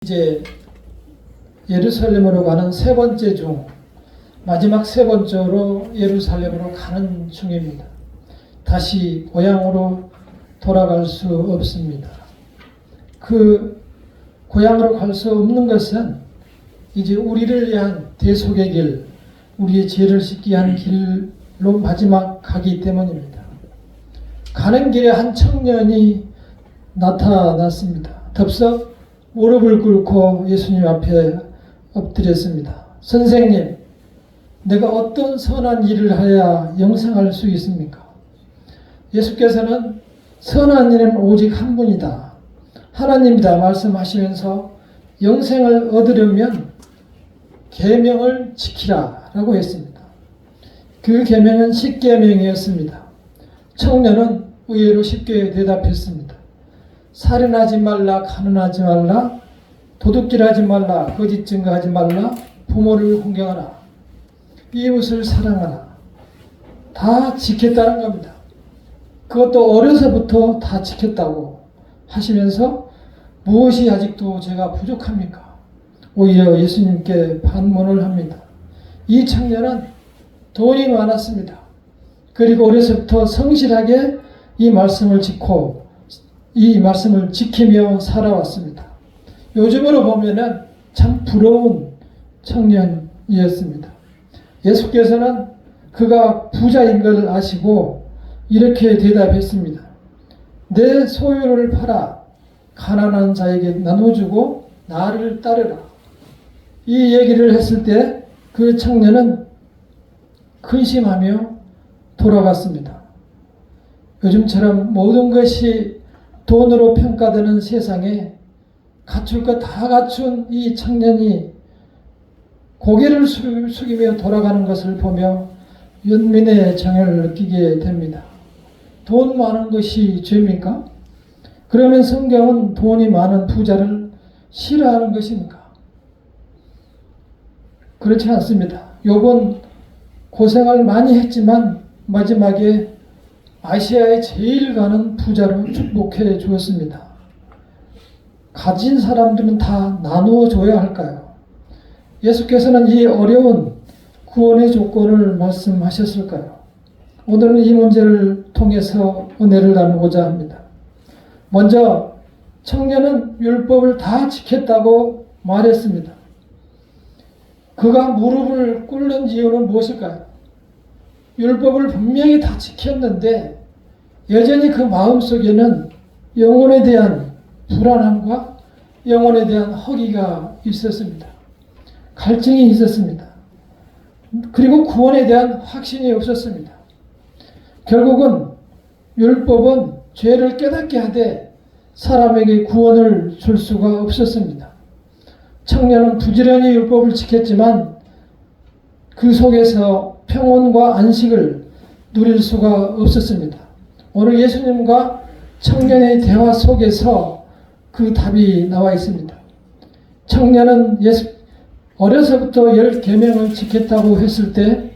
이제 예루살렘으로 가는 세 번째 중 마지막 세 번째로 예루살렘으로 가는 중입니다. 다시 고향으로 돌아갈 수 없습니다. 그 고향으로 갈 수 없는 것은 이제 우리를 위한 대속의 길, 우리의 죄를 씻기 위한 길로 마지막 가기 때문입니다. 가는 길에 한 청년이 나타났습니다. 덥석 무릎을 꿇고 예수님 앞에 엎드렸습니다. 선생님, 내가 어떤 선한 일을 해야 영생할 수 있습니까? 예수께서는 선한 일은 오직 한 분이다, 하나님이다 말씀하시면서 영생을 얻으려면 계명을 지키라 라고 했습니다. 그 계명은 10계명이었습니다. 청년은 의외로 쉽게 대답했습니다. 살인하지 말라, 간음하지 말라, 도둑질하지 말라, 거짓 증거하지 말라, 부모를 공경하라, 이웃을 사랑하라. 다 지켰다는 겁니다. 그것도 어려서부터 다 지켰다고 하시면서 무엇이 아직도 제가 부족합니까? 오히려 예수님께 반문을 합니다. 이 청년은 돈이 많았습니다. 그리고 어려서부터 성실하게 이 말씀을 지키며 살아왔습니다. 요즘으로 보면은 참 부러운 청년이었습니다. 예수께서는 그가 부자인 걸 아시고 이렇게 대답했습니다. 내 소유를 팔아 가난한 자에게 나눠주고 나를 따르라. 이 얘기를 했을 때 그 청년은 근심하며 돌아갔습니다. 요즘처럼 모든 것이 돈으로 평가되는 세상에 갖출 것 다 갖춘 이 청년이 고개를 숙이며 돌아가는 것을 보며 연민의 정을 느끼게 됩니다. 돈 많은 것이 죄입니까? 그러면 성경은 돈이 많은 부자를 싫어하는 것입니까? 그렇지 않습니다. 욥은 고생을 많이 했지만 마지막에 아시아에 제일 가는 부자로 축복해 주었습니다. 가진 사람들은 다 나누어 줘야 할까요? 예수께서는 이 어려운 구원의 조건을 말씀하셨을까요? 오늘은 이 문제를 통해서 은혜를 나누고자 합니다. 먼저 청년은 율법을 다 지켰다고 말했습니다. 그가 무릎을 꿇는 이유는 무엇일까요? 율법을 분명히 다 지켰는데 여전히 그 마음속에는 영혼에 대한 불안함과 영혼에 대한 허기가 있었습니다. 갈증이 있었습니다. 그리고 구원에 대한 확신이 없었습니다. 결국은 율법은 죄를 깨닫게 하되 사람에게 구원을 줄 수가 없었습니다. 청년은 부지런히 율법을 지켰지만 그 속에서 평온과 안식을 누릴 수가 없었습니다. 오늘 예수님과 청년의 대화 속에서 그 답이 나와 있습니다. 청년은 어려서부터 10계명을 지켰다고 했을 때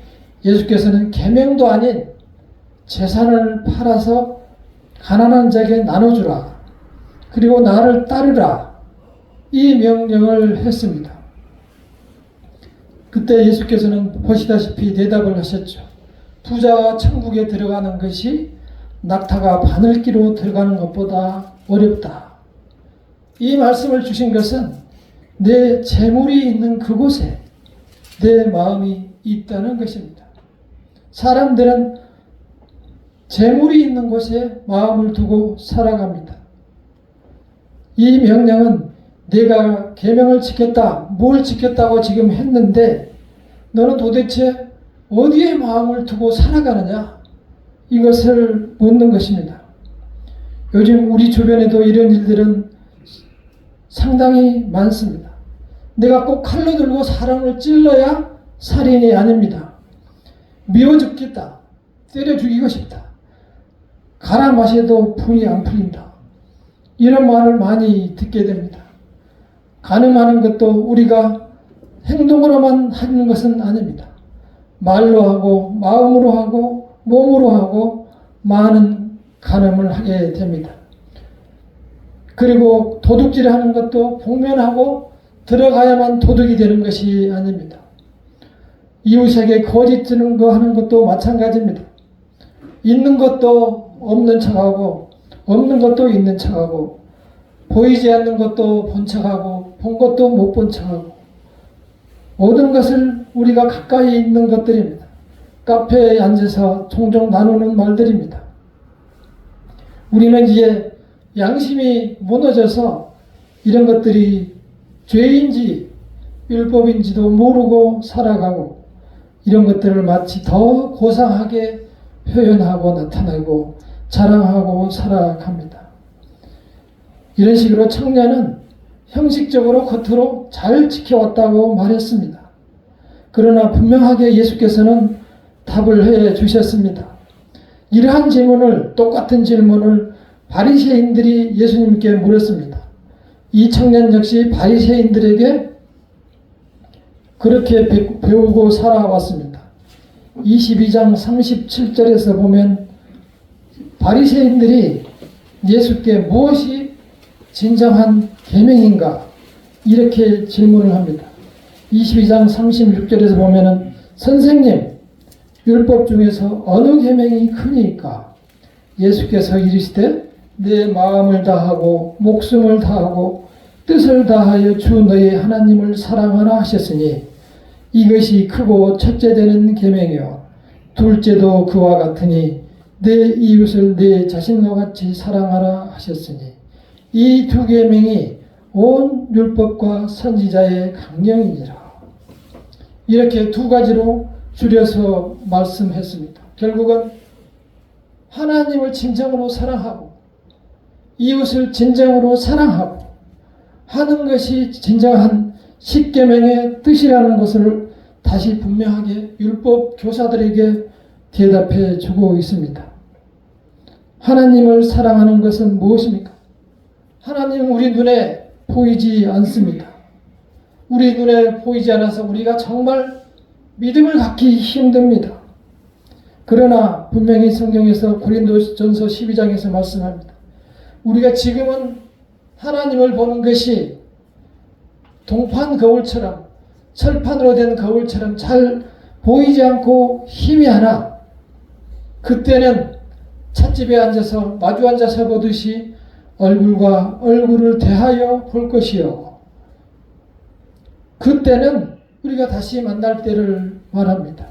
예수께서는 계명도 아닌 재산을 팔아서 가난한 자에게 나눠주라, 그리고 나를 따르라, 이 명령을 했습니다. 그때 예수께서는 보시다시피 대답을 하셨죠. 부자가 천국에 들어가는 것이 낙타가 바늘기로 들어가는 것보다 어렵다. 이 말씀을 주신 것은 내 재물이 있는 그곳에 내 마음이 있다는 것입니다. 사람들은 재물이 있는 곳에 마음을 두고 살아갑니다. 이 명령은 내가 계명을 지켰다, 뭘 지켰다고 지금 했는데 너는 도대체 어디에 마음을 두고 살아가느냐? 이것을 묻는 것입니다. 요즘 우리 주변에도 이런 일들은 상당히 많습니다. 내가 꼭 칼로 들고 사람을 찔러야 살인이 아닙니다. 미워 죽겠다, 때려 죽이고 싶다, 갈아 마셔도 분이 안 풀린다, 이런 말을 많이 듣게 됩니다. 간음하는 것도 우리가 행동으로만 하는 것은 아닙니다. 말로 하고 마음으로 하고 몸으로 하고 많은 간음을 하게 됩니다. 그리고 도둑질하는 것도 복면하고 들어가야만 도둑이 되는 것이 아닙니다. 이웃에게 거짓 증거하는 것도 마찬가지입니다. 있는 것도 없는 척하고 없는 것도 있는 척하고 보이지 않는 것도 본 척하고 본 것도 못 본 척하고 모든 것을 우리가 가까이 있는 것들입니다. 카페에 앉아서 종종 나누는 말들입니다. 우리는 이제 양심이 무너져서 이런 것들이 죄인지 율법인지도 모르고 살아가고 이런 것들을 마치 더 고상하게 표현하고 나타내고 자랑하고 살아갑니다. 이런 식으로 청년은 형식적으로 겉으로 잘 지켜왔다고 말했습니다. 그러나 분명하게 예수께서는 답을 해 주셨습니다. 이러한 질문을, 똑같은 질문을 바리새인들이 예수님께 물었습니다. 이 청년 역시 바리새인들에게 그렇게 배우고 살아왔습니다. 22장 37절에서 보면 바리새인들이 예수께 무엇이 진정한 계명인가 이렇게 질문을 합니다. 22장 36절에서 보면은 선생님 율법 중에서 어느 계명이 크니까? 예수께서 이르시되 내 마음을 다하고 목숨을 다하고 뜻을 다하여 주 너희 하나님을 사랑하라 하셨으니 이것이 크고 첫째 되는 계명이요 둘째도 그와 같으니 내 이웃을 내 자신과 같이 사랑하라 하셨으니 이 두 계명이 온 율법과 선지자의 강령이니라. 이렇게 두 가지로 줄여서 말씀했습니다. 결국은 하나님을 진정으로 사랑하고 이웃을 진정으로 사랑하고 하는 것이 진정한 십계명의 뜻이라는 것을 다시 분명하게 율법 교사들에게 대답해 주고 있습니다. 하나님을 사랑하는 것은 무엇입니까? 하나님은 우리 눈에 보이지 않습니다. 우리 눈에 보이지 않아서 우리가 정말 믿음을 갖기 힘듭니다. 그러나 분명히 성경에서 고린도전서 12장에서 말씀합니다. 우리가 지금은 하나님을 보는 것이 동판 거울처럼 철판으로 된 거울처럼 잘 보이지 않고 희미하나 그때는 찻집에 앉아서 마주 앉아서 보듯이 얼굴과 얼굴을 대하여 볼 것이요. 그때는 우리가 다시 만날 때를 말합니다.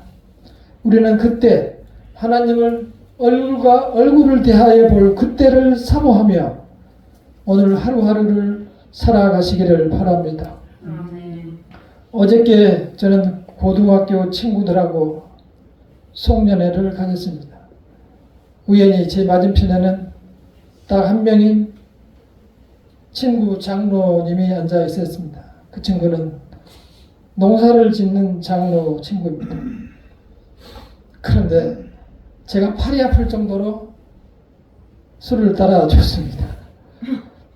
우리는 그때 하나님을 얼굴과 얼굴을 대하여 볼 그때를 사모하며 오늘 하루하루를 살아가시기를 바랍니다. 어저께 저는 고등학교 친구들하고 송년회를 가졌습니다. 우연히 제 맞은편에는 딱 한 명인 친구 장로님이 앉아 있었습니다. 그 친구는 농사를 짓는 장로 친구입니다. 그런데 제가 팔이 아플 정도로 술을 따라줬습니다.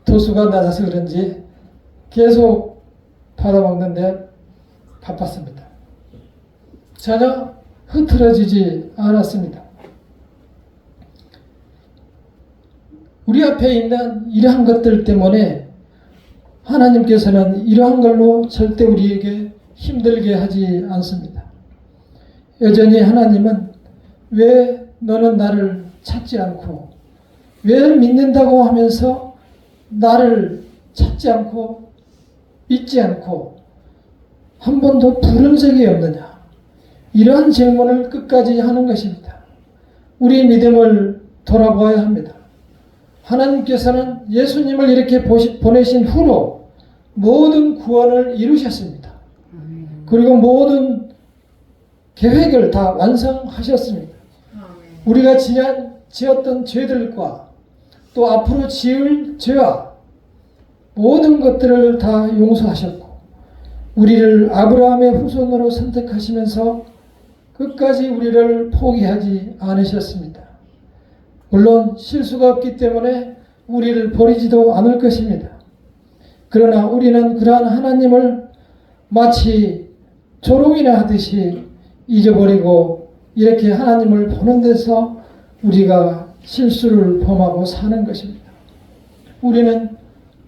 도수가 낮아서 그런지 계속 받아먹는데 바빴습니다. 전혀 흐트러지지 않았습니다. 우리 앞에 있는 이러한 것들 때문에 하나님께서는 이러한 걸로 절대 우리에게 힘들게 하지 않습니다. 여전히 하나님은 왜 너는 나를 찾지 않고 왜 믿는다고 하면서 나를 찾지 않고 믿지 않고 한 번도 부른 적이 없느냐 이러한 질문을 끝까지 하는 것입니다. 우리 믿음을 돌아보아야 합니다. 하나님께서는 예수님을 이렇게 보내신 후로 모든 구원을 이루셨습니다. 그리고 모든 계획을 다 완성하셨습니다. 우리가 지었던 죄들과 또 앞으로 지을 죄와 모든 것들을 다 용서하셨고 우리를 아브라함의 후손으로 선택하시면서 끝까지 우리를 포기하지 않으셨습니다. 물론 실수가 없기 때문에 우리를 버리지도 않을 것입니다. 그러나 우리는 그러한 하나님을 마치 조롱이나 하듯이 잊어버리고 이렇게 하나님을 보는 데서 우리가 실수를 범하고 사는 것입니다. 우리는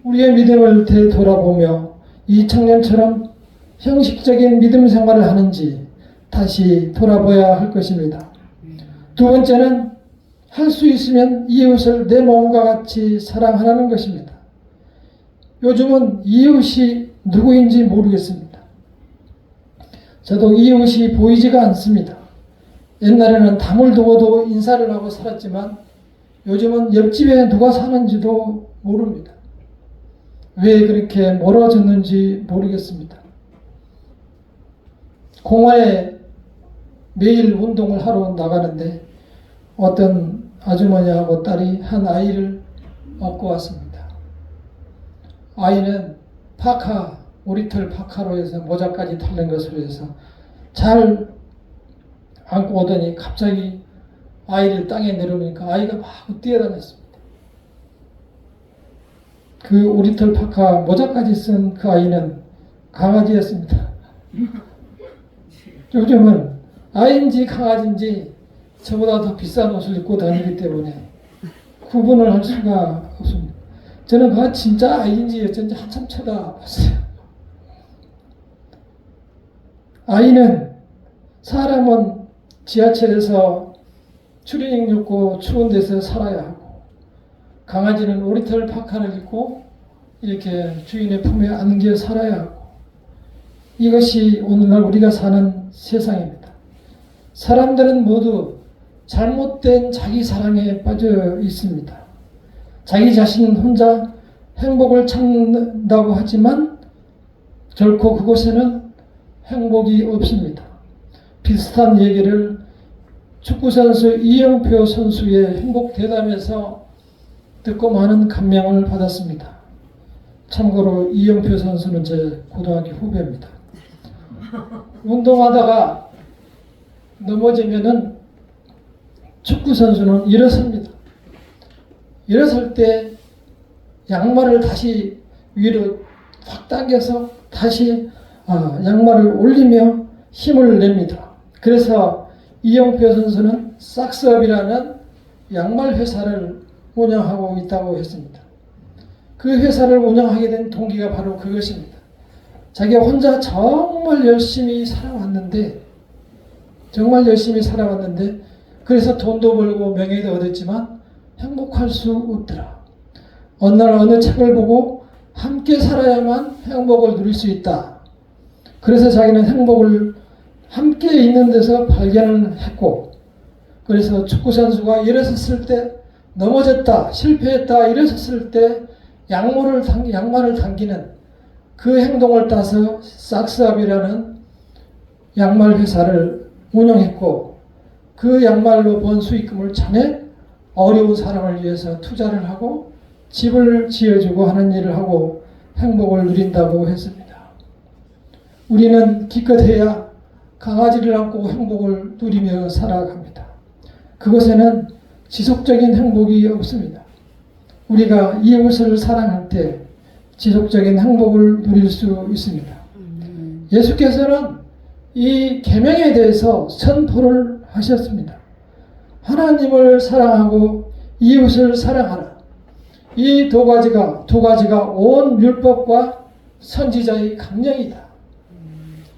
우리의 믿음을 되돌아보며 이 청년처럼 형식적인 믿음 생활을 하는지 다시 돌아봐야 할 것입니다. 두 번째는 할 수 있으면 이웃을 내 몸과 같이 사랑하라는 것입니다. 요즘은 이웃이 누구인지 모르겠습니다. 저도 이웃이 보이지가 않습니다. 옛날에는 담을 두고도 인사를 하고 살았지만 요즘은 옆집에 누가 사는지도 모릅니다. 왜 그렇게 멀어졌는지 모르겠습니다. 공원에 매일 운동을 하러 나가는데 어떤 아주머니하고 딸이 한 아이를 업고 왔습니다. 아이는 파카, 오리털 파카로 해서 모자까지 털린 것으로 해서 잘 안고 오더니 갑자기 아이를 땅에 내려놓으니까 아이가 막 뛰어다녔습니다. 그 오리털 파카 모자까지 쓴 그 아이는 강아지였습니다. 요즘은 아이인지 강아지인지 저보다 더 비싼 옷을 입고 다니기 때문에 구분을 할 수가 없습니다. 저는 그가 진짜 아이인지 어쩐지 한참 쳐다봤어요. 아이는 사람은 지하철에서 추리닝 입고 추운 데서 살아야 하고 강아지는 오리털 파카를 입고 이렇게 주인의 품에 안겨 살아야 하고 이것이 오늘날 우리가 사는 세상입니다. 사람들은 모두 잘못된 자기 사랑에 빠져 있습니다. 자기 자신 혼자 행복을 찾는다고 하지만 결코 그곳에는 행복이 없습니다. 비슷한 얘기를 축구선수 이영표 선수의 행복 대담에서 듣고 많은 감명을 받았습니다. 참고로 이영표 선수는 제 고등학교 후배입니다. 운동하다가 넘어지면은 축구선수는 일어섭니다. 일어설 때 양말을 다시 위로 확 당겨서 다시 양말을 올리며 힘을 냅니다. 그래서 이영표 선수는 삭스업이라는 양말 회사를 운영하고 있다고 했습니다. 그 회사를 운영하게 된 동기가 바로 그것입니다. 자기가 혼자 정말 열심히 살아왔는데 그래서 돈도 벌고 명예도 얻었지만 행복할 수 없더라. 어느 날 어느 책을 보고 함께 살아야만 행복을 누릴 수 있다. 그래서 자기는 행복을 함께 있는 데서 발견을 했고 그래서 축구선수가 일어섰을 때 넘어졌다, 실패했다, 일어섰을 때 양말을 당기는 그 행동을 따서 삭스업이라는 양말 회사를 운영했고 그 양말로 번 수익금을 전에 어려운 사람을 위해서 투자를 하고 집을 지어주고 하는 일을 하고 행복을 누린다고 했습니다. 우리는 기껏해야 강아지를 안고 행복을 누리며 살아갑니다. 그것에는 지속적인 행복이 없습니다. 우리가 이웃을 사랑할 때 지속적인 행복을 누릴 수 있습니다. 예수께서는 이 계명에 대해서 선포를 하셨습니다. 하나님을 사랑하고 이웃을 사랑하라. 이 두 가지가 온 율법과 선지자의 강령이다.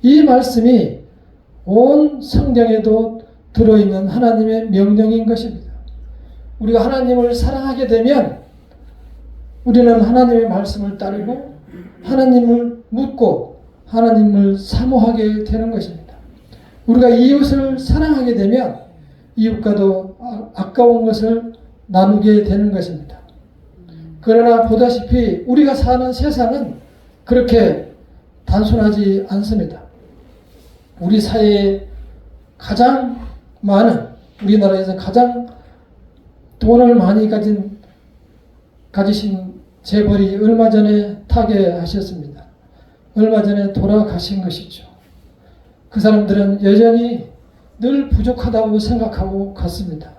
이 말씀이 온 성경에도 들어있는 하나님의 명령인 것입니다. 우리가 하나님을 사랑하게 되면 우리는 하나님의 말씀을 따르고 하나님을 묻고 하나님을 사모하게 되는 것입니다. 우리가 이웃을 사랑하게 되면 이웃과도 아까운 것을 나누게 되는 것입니다. 그러나 보다시피 우리가 사는 세상은 그렇게 단순하지 않습니다. 우리 사회에 우리나라에서 가장 돈을 많이 가지신 재벌이 얼마 전에 타계하셨습니다. 얼마 전에 돌아가신 것이죠. 그 사람들은 여전히 늘 부족하다고 생각하고 갔습니다.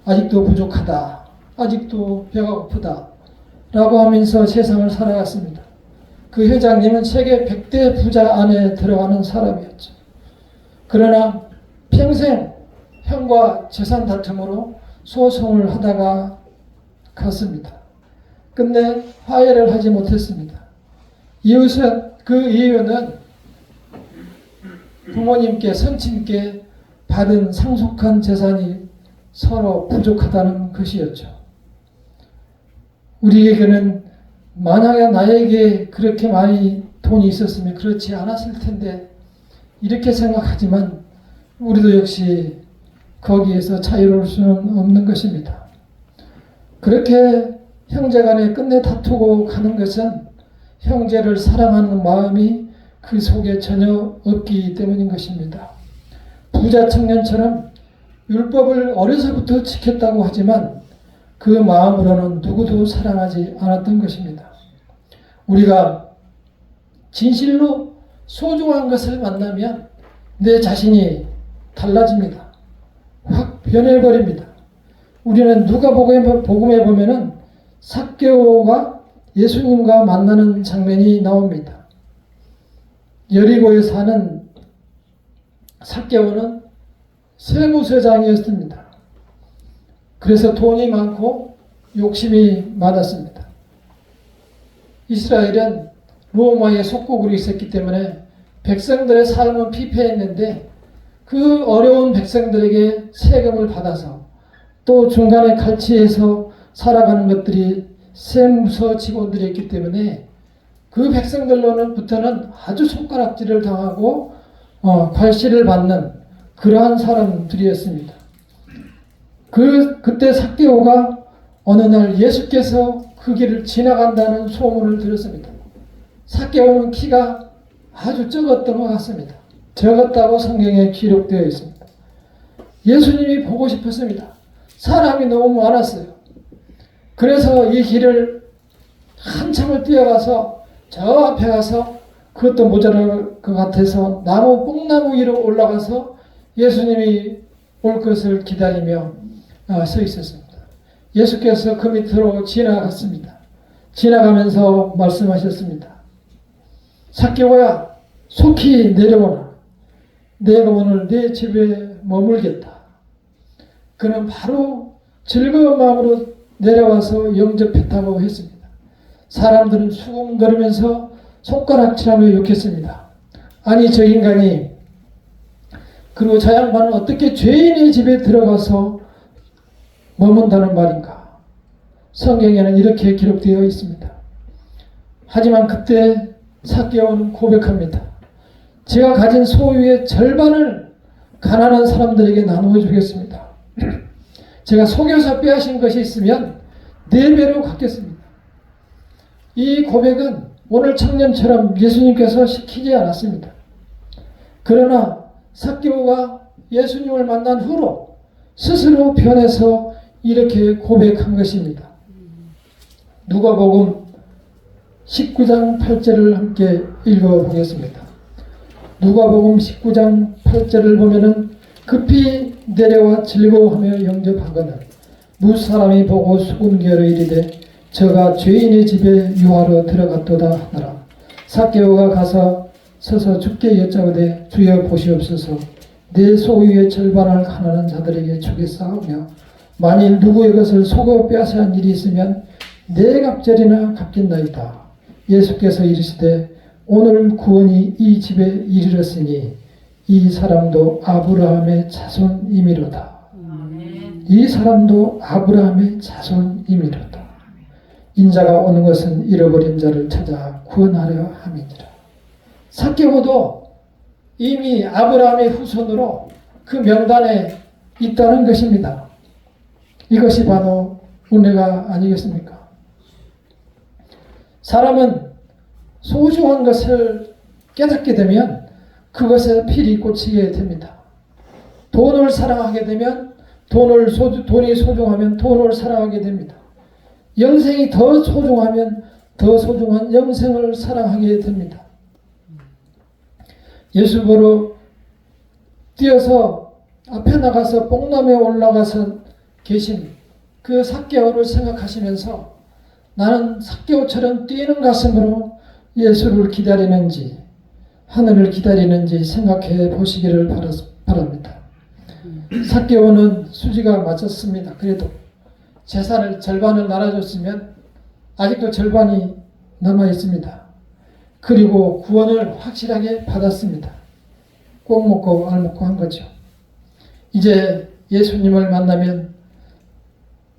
아직도 부족하다. 아직도 배가 고프다. 라고 하면서 세상을 살아갔습니다. 그 회장님은 세계 100대 부자 안에 들어가는 사람이었죠. 그러나 평생 형과 재산 다툼으로 소송을 하다가 갔습니다. 끝내 화해를 하지 못했습니다. 그 이유는 부모님께, 선친께 받은 상속한 재산이 서로 부족하다는 것이었죠. 우리에게는 만약에 나에게 그렇게 많이 돈이 있었으면 그렇지 않았을 텐데 이렇게 생각하지만 우리도 역시 거기에서 자유로울 수는 없는 것입니다. 그렇게 형제간에 끝내 다투고 가는 것은 형제를 사랑하는 마음이 그 속에 전혀 없기 때문인 것입니다. 부자 청년처럼 율법을 어려서부터 지켰다고 하지만 그 마음으로는 누구도 사랑하지 않았던 것입니다. 우리가 진실로 소중한 것을 만나면 내 자신이 달라집니다. 확 변해버립니다. 우리는 누가복음에 보면은 삭개오가 예수님과 만나는 장면이 나옵니다. 여리고에 사는 삭개오는 세무서장이었습니다. 그래서 돈이 많고 욕심이 많았습니다. 이스라엘은 로마의 속국으로 있었기 때문에 백성들의 삶은 피폐했는데 그 어려운 백성들에게 세금을 받아서 또 중간에 갈취해서 살아가는 것들이 세무서 직원들이었기 때문에 그 백성들로부터는 아주 손가락질을 당하고 괄시를 받는 그러한 사람들이었습니다. 그때 삭개오가 어느 날 예수께서 그 길을 지나간다는 소문을 들었습니다. 삭개오는 키가 아주 적었던 것 같습니다. 적었다고 성경에 기록되어 있습니다. 예수님이 보고 싶었습니다. 사람이 너무 많았어요. 그래서 이 길을 한참을 뛰어가서 저 앞에 가서 그것도 모자랄 것 같아서 뽕나무 위로 올라가서 예수님이 올 것을 기다리며 서 있었습니다. 예수께서 그 밑으로 지나갔습니다. 지나가면서 말씀하셨습니다. 삭개오야, 속히 내려오라. 내가 오늘 네 집에 머물겠다. 그는 바로 즐거운 마음으로 내려와서 영접했다고 했습니다. 사람들은 수군거리면서 손가락질하며 욕했습니다. 아니 저 인간이, 그리고 저 양반은 어떻게 죄인의 집에 들어가서 머문다는 말인가. 성경에는 이렇게 기록되어 있습니다. 하지만 그때 삭개오는 고백합니다. 제가 가진 소유의 절반을 가난한 사람들에게 나누어 주겠습니다. 제가 속여서 빼앗은 것이 있으면 4배로 갚겠습니다. 이 고백은 오늘 청년처럼 예수님께서 시키지 않았습니다. 그러나 삭개오가 예수님을 만난 후로 스스로 변해서 이렇게 고백한 것입니다. 누가복음 19장 8절을 함께 읽어보겠습니다. 누가복음 19장 8절을 보면은 급히 내려와 즐거워하며 영접하거늘 무사람이 보고 수군결에 이르되 저가 죄인의 집에 유하러 들어갔도다 하더라. 삭개오가 가서 서서 주께 여짜오되 주여 보시옵소서 내 소유의 절반을 가난한 자들에게 주겠사오며 만일 누구의 것을 속여 빼앗은 일이 있으면 네 갑절이나 갚겠나이다. 예수께서 이르시되 오늘 구원이 이 집에 이르렀으니 이 사람도 아브라함의 자손이미로다. 이 사람도 아브라함의 자손이미로다. 인자가 오는 것은 잃어버린 자를 찾아 구원하려 함이니라. 삭개오도 이미 아브라함의 후손으로 그 명단에 있다는 것입니다. 이것이 바로 은혜가 아니겠습니까? 사람은 소중한 것을 깨닫게 되면 그것에 필히 꽂히게 됩니다. 돈을 사랑하게 되면 돈이 소중하면 돈을 사랑하게 됩니다. 영생이 더 소중하면 더 소중한 영생을 사랑하게 됩니다. 예수 보러 뛰어서 앞에 나가서 뽕나무에 올라가서 계신 그 삭개오를 생각하시면서 나는 삭개오처럼 뛰는 가슴으로 예수를 기다리는지 하늘을 기다리는지 생각해 보시기를 바랍니다. 삭개오는 수지가 맞았습니다. 그래도 재산을 절반을 나눠줬으면 아직도 절반이 남아 있습니다. 그리고 구원을 확실하게 받았습니다. 꼭 먹고 알 먹고 한 거죠. 이제 예수님을 만나면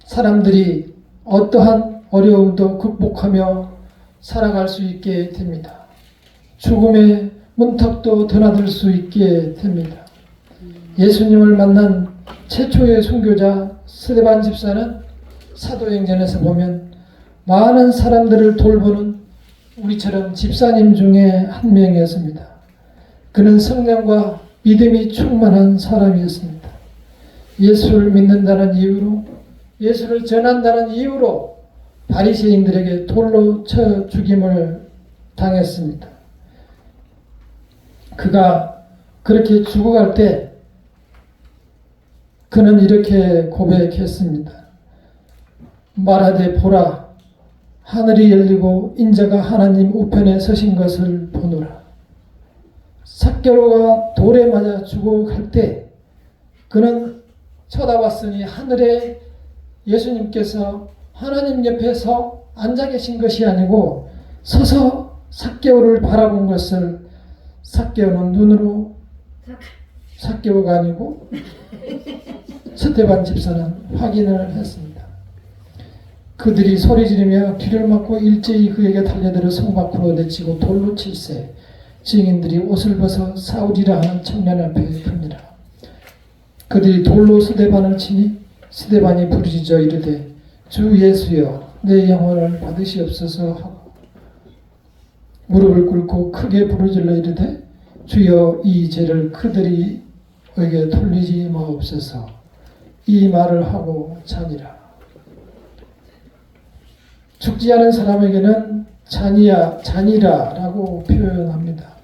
사람들이 어떠한 어려움도 극복하며 살아갈 수 있게 됩니다. 죽음의 문턱도 드나들 수 있게 됩니다. 예수님을 만난 최초의 순교자 스데반 집사는 사도행전에서 보면 많은 사람들을 돌보는 우리처럼 집사님 중에 한 명이었습니다. 그는 성령과 믿음이 충만한 사람이었습니다. 예수를 믿는다는 이유로, 예수를 전한다는 이유로 바리새인들에게 돌로 쳐 죽임을 당했습니다. 그가 그렇게 죽어갈 때 그는 이렇게 고백했습니다. 말하되 보라, 하늘이 열리고 인자가 하나님 우편에 서신 것을 보노라. 삭개오가 돌에 맞아 죽어갈 때 그는 쳐다봤으니 하늘에 예수님께서 하나님 옆에서 앉아 계신 것이 아니고 서서 삭개오를 바라본 것을, 삭개오는 눈으로, 삭개오가 아니고 스데반 집사는 확인을 했습니다. 그들이 소리지르며 귀를 막고 일제히 그에게 달려들어 성 밖으로 내치고 돌로 칠세 증인들이 옷을 벗어 싸우리라 하는 청년 앞에 듭니다. 그들이 돌로 스데반을 치니 스데반이 부르짖어 이르되 주 예수여 내 영혼을 받으시옵소서 하고 무릎을 꿇고 크게 부르짖어 이르되 주여 이 죄를 그들이에게 돌리지 마옵소서. 이 말을 하고 자니라. 죽지 않은 사람에게는 잔이라라고 표현합니다.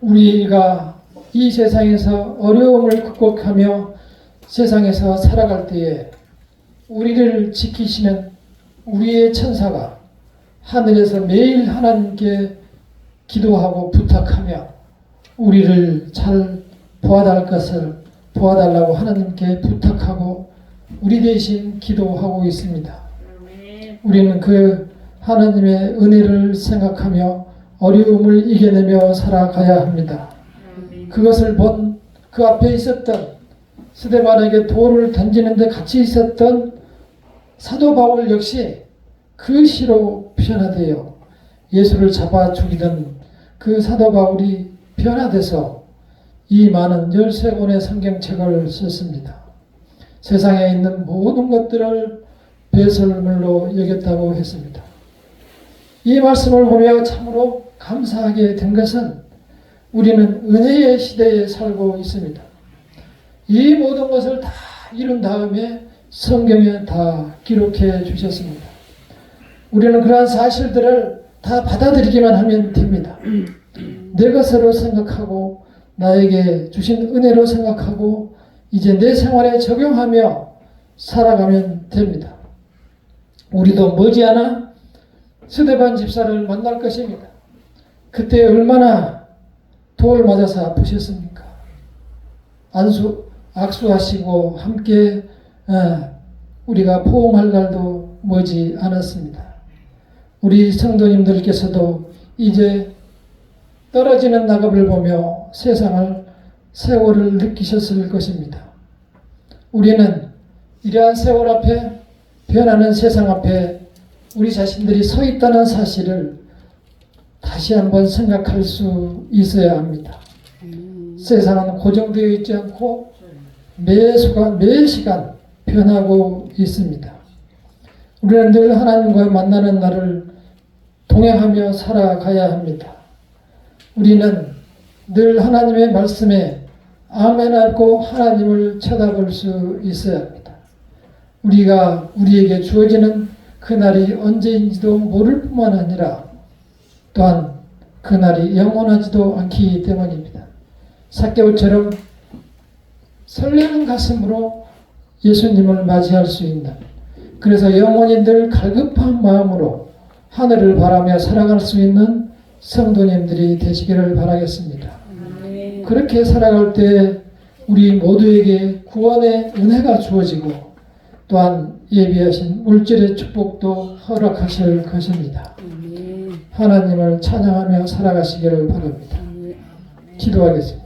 우리가 이 세상에서 어려움을 극복하며 세상에서 살아갈 때에 우리를 지키시는 우리의 천사가 하늘에서 매일 하나님께 기도하고 부탁하며 우리를 잘 보아달라고 하나님께 부탁하고 우리 대신 기도하고 있습니다. 우리는 그 하나님의 은혜를 생각하며 어려움을 이겨내며 살아가야 합니다. 그것을 본 그 앞에 있었던 스데반에게 돌을 던지는데 같이 있었던 사도 바울 역시 그 시로 변화되어 예수를 잡아 죽이던 그 사도 바울이 변화돼서 이 많은 13권의 성경책을 썼습니다. 세상에 있는 모든 것들을 배설물로 여겼다고 했습니다. 이 말씀을 보며 참으로 감사하게 된 것은 우리는 은혜의 시대에 살고 있습니다. 이 모든 것을 다 이룬 다음에 성경에 다 기록해 주셨습니다. 우리는 그러한 사실들을 다 받아들이기만 하면 됩니다. 내 것으로 생각하고 나에게 주신 은혜로 생각하고 이제 내 생활에 적용하며 살아가면 됩니다. 우리도 머지않아 스데반 집사를 만날 것입니다. 그때 얼마나 돌 맞아서 아프셨습니까? 악수하시고 함께 우리가 포옹할 날도 머지 않았습니다. 우리 성도님들께서도 이제 떨어지는 낙엽을 보며 세월을 느끼셨을 것입니다. 우리는 이러한 세월 앞에, 변하는 세상 앞에 우리 자신들이 서 있다는 사실을 다시 한번 생각할 수 있어야 합니다. 세상은 고정되어 있지 않고 매 시간 변하고 있습니다. 우리는 늘 하나님과 만나는 날을 동행하며 살아가야 합니다. 우리는 늘 하나님의 말씀에 아멘하고 하나님을 쳐다볼 수 있어야 합니다. 우리에게 주어지는 그날이 언제인지도 모를 뿐만 아니라 또한 그날이 영원하지도 않기 때문입니다. 삭개오처럼 설레는 가슴으로 예수님을 맞이할 수 있는, 그래서 영원히 늘 갈급한 마음으로 하늘을 바라며 살아갈 수 있는 성도님들이 되시기를 바라겠습니다. 그렇게 살아갈 때 우리 모두에게 구원의 은혜가 주어지고 또한 예비하신 물질의 축복도 허락하실 것입니다. 하나님을 찬양하며 살아가시기를 바랍니다. 기도하겠습니다.